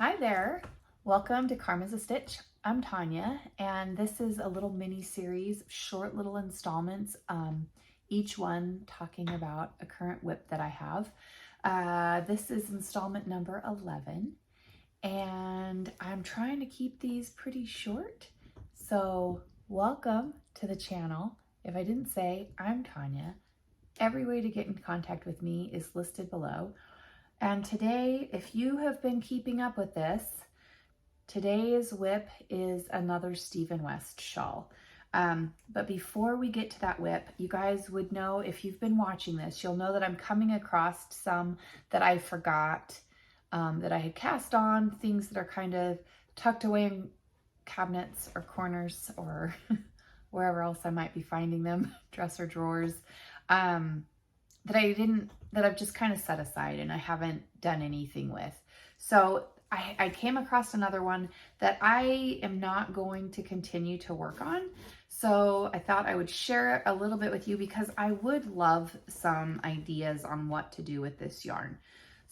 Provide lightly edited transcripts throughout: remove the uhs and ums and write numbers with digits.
Hi there, welcome to Karma's a Stitch. I'm Tonya, and this is a little mini series, short little installments, each one talking about a current WIP that I have. This is installment number 11, and I'm trying to keep these pretty short. So welcome to the channel. If I didn't say, I'm Tonya. Every way to get in contact with me is listed below. And today, if you have been keeping up with this, today's WIP is another Stephen West shawl. But before we get to that WIP, you guys would know, if you've been watching this, you'll know that I'm coming across some that I forgot, that I had cast on, things that are kind of tucked away in cabinets or corners or wherever else I might be finding them, dresser drawers, that I've just kind of set aside and I haven't done anything with. So I came across another one that I am not going to continue to work on. So I thought I would share it a little bit with you because I would love some ideas on what to do with this yarn.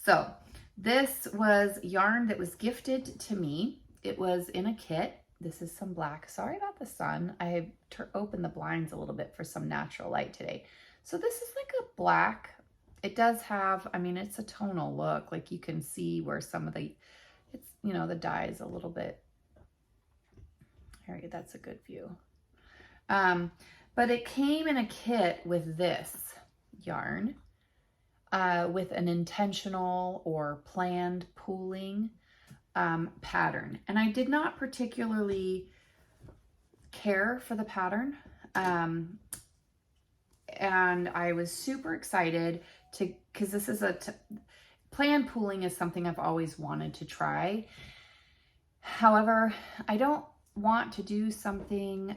So this was yarn that was gifted to me. It was in a kit. This is some black. Sorry about the sun. I opened the blinds a little bit for some natural light today. So this is like a black. It does have, I mean, it's a tonal look. Like you can see where some of the, it's, you know, the dye is a little bit, here, that's a good view. But it came in a kit with this yarn, with an intentional or planned pooling pattern. And I did not particularly care for the pattern. And I was super excited because this is planned pooling is something I've always wanted to try. However, I don't want to do something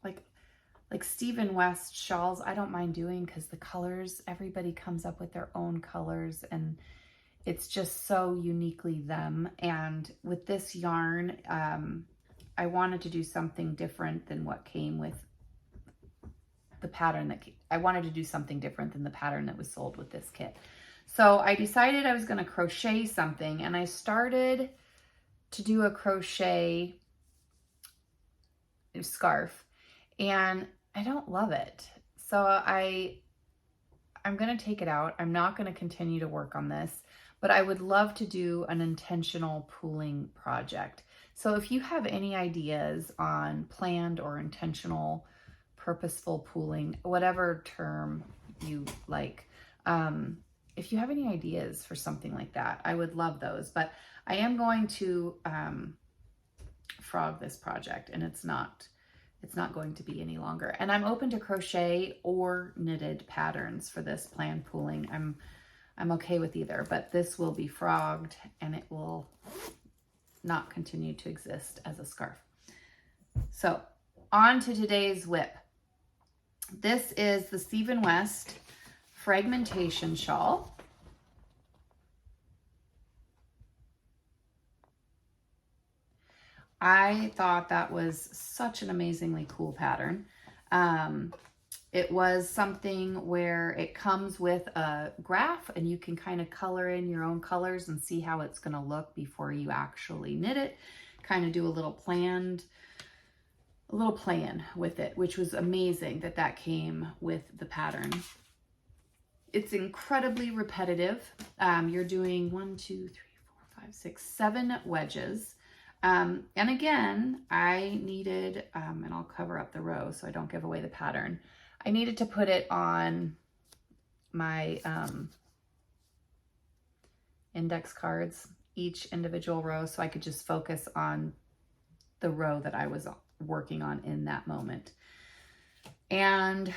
like Stephen West shawls. I don't mind doing because the colors, everybody comes up with their own colors and it's just so uniquely them. And with this yarn, I wanted to do something different than what came with the pattern that I wanted to do something different than the pattern that was sold with this kit. So I decided I was going to crochet something, and I started to do a crochet scarf, and I don't love it. So I'm going to take it out. I'm not going to continue to work on this, but I would love to do an intentional pooling project. So if you have any ideas on planned or intentional purposeful pooling, whatever term you like, if you have any ideas for something like that, I would love those. But I am going to frog this project, and it's not going to be any longer. And I'm open to crochet or knitted patterns for this planned pooling. I'm okay with either, but this will be frogged and it will not continue to exist as a scarf. So on to today's WIP. This is the Stephen West Fragmentation shawl. I thought that was such an amazingly cool pattern. It was something where it comes with a graph and you can kind of color in your own colors and see how it's going to look before you actually knit it. Kind of do a little plan with it, which was amazing that came with the pattern. It's incredibly repetitive. You're doing 1, 2, 3, 4, 5, 6, 7 wedges. And again, I needed, and I'll cover up the row so I don't give away the pattern. I needed to put it on my index cards, each individual row, so I could just focus on the row that I was working on in that moment. And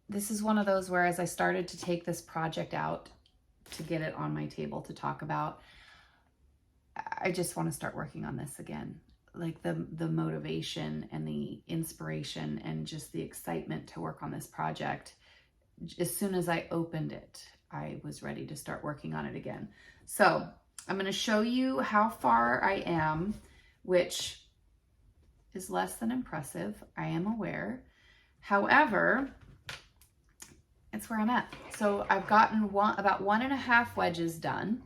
this is one of those where, as I started to take this project out to get it on my table to talk about, I just want to start working on this again. Like the motivation and the inspiration and just the excitement to work on this project. As soon as I opened it, I was ready to start working on it again. So I'm going to show you how far I am, which is less than impressive, I am aware. However, it's where I'm at. So I've gotten about 1.5 wedges done.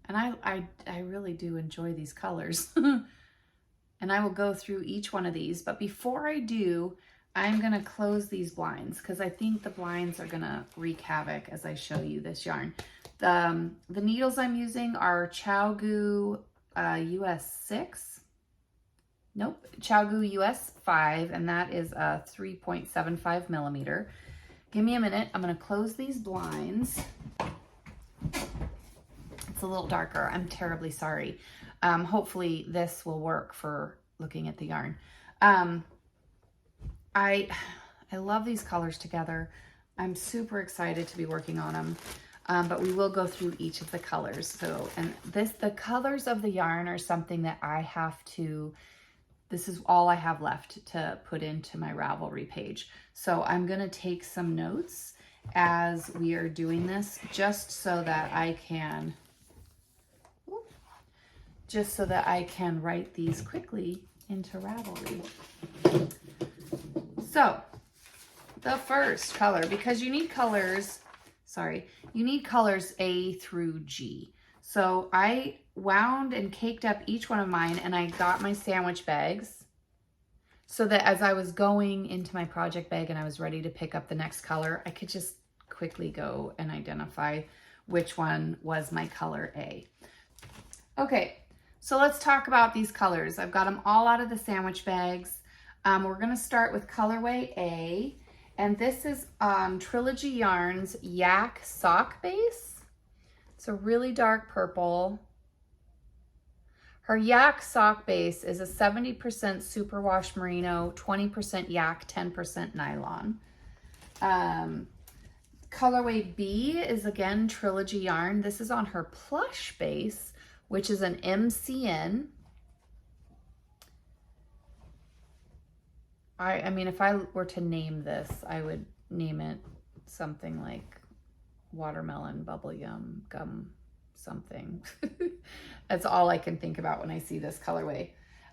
And I really do enjoy these colors. And I will go through each one of these. But before I do, I'm going to close these blinds because I think the blinds are going to wreak havoc as I show you this yarn. The needles I'm using are ChowGoo US 6. Nope, ChowGoo US 5, and that is a 3.75 millimeter. Give me a minute. I'm going to close these blinds. It's a little darker. I'm terribly sorry. Hopefully this will work for looking at the yarn. I love these colors together. I'm super excited to be working on them. But we will go through each of the colors. So, and the colors of the yarn are something that I have to, this is all I have left to put into my Ravelry page. So I'm going to take some notes as we are doing this, just so that I can write these quickly into Ravelry. So the first color, because you need colors A through G. So I wound and caked up each one of mine, and I got my sandwich bags so that as I was going into my project bag and I was ready to pick up the next color, I could just quickly go and identify which one was my color A. Okay, so let's talk about these colors. I've got them all out of the sandwich bags. We're going to start with colorway A, and this is Trilogy Yarns Yak Sock Base. It's a really dark purple. Her Yak Sock Base is a 70% superwash merino, 20% yak, 10% nylon. Colorway B is again Trilogy Yarn. This is on her plush base, which is an MCN. I mean, if I were to name this, I would name it something like watermelon, bubble gum, something. That's all I can think about when I see this colorway.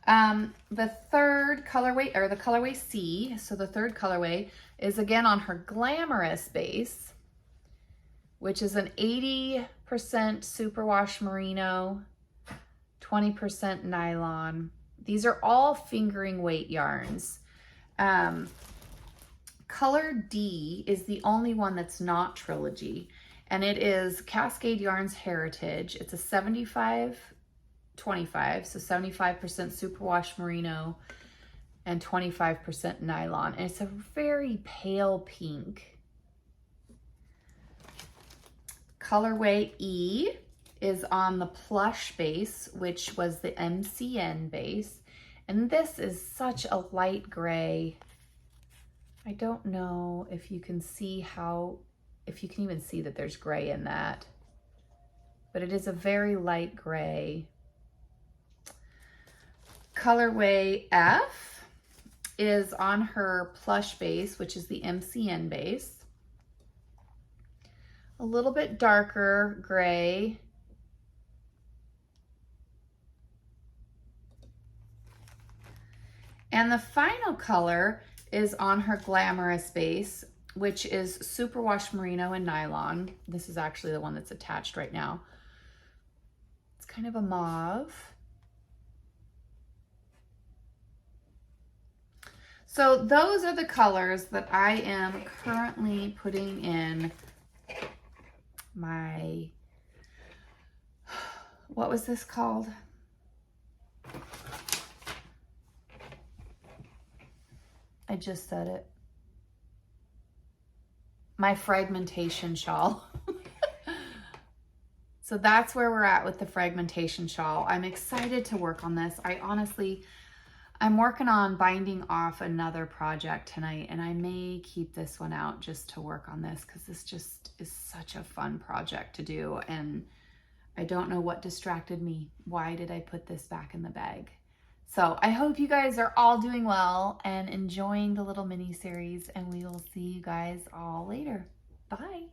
The third colorway, or the colorway C, so the third colorway is again on her Glamorous base, which is an 80% superwash merino, 20% nylon. These are all fingering weight yarns. Color D is the only one that's not Trilogy, and it is Cascade Yarns Heritage. It's a 75-25, so 75% superwash merino and 25% nylon, and it's a very pale pink. Colorway E is on the plush base, which was the MCN base. And this is such a light gray. I don't know if you can see if you can even see that there's gray in that, but it is a very light gray. Colorway F is on her plush base, which is the MCN base. A little bit darker gray. And the final color is on her Glamorous base, which is superwash merino and nylon. This is actually the one that's attached right now. It's kind of a mauve. So those are the colors that I am currently putting in my, what was this called? I just said it. My fragmentation shawl. So that's where we're at with the fragmentation shawl. I'm excited to work on this. I'm working on binding off another project tonight, and I may keep this one out just to work on this because this just is such a fun project to do, and I don't know what distracted me. Why did I put this back in the bag? So I hope you guys are all doing well and enjoying the little mini series, and we will see you guys all later. Bye.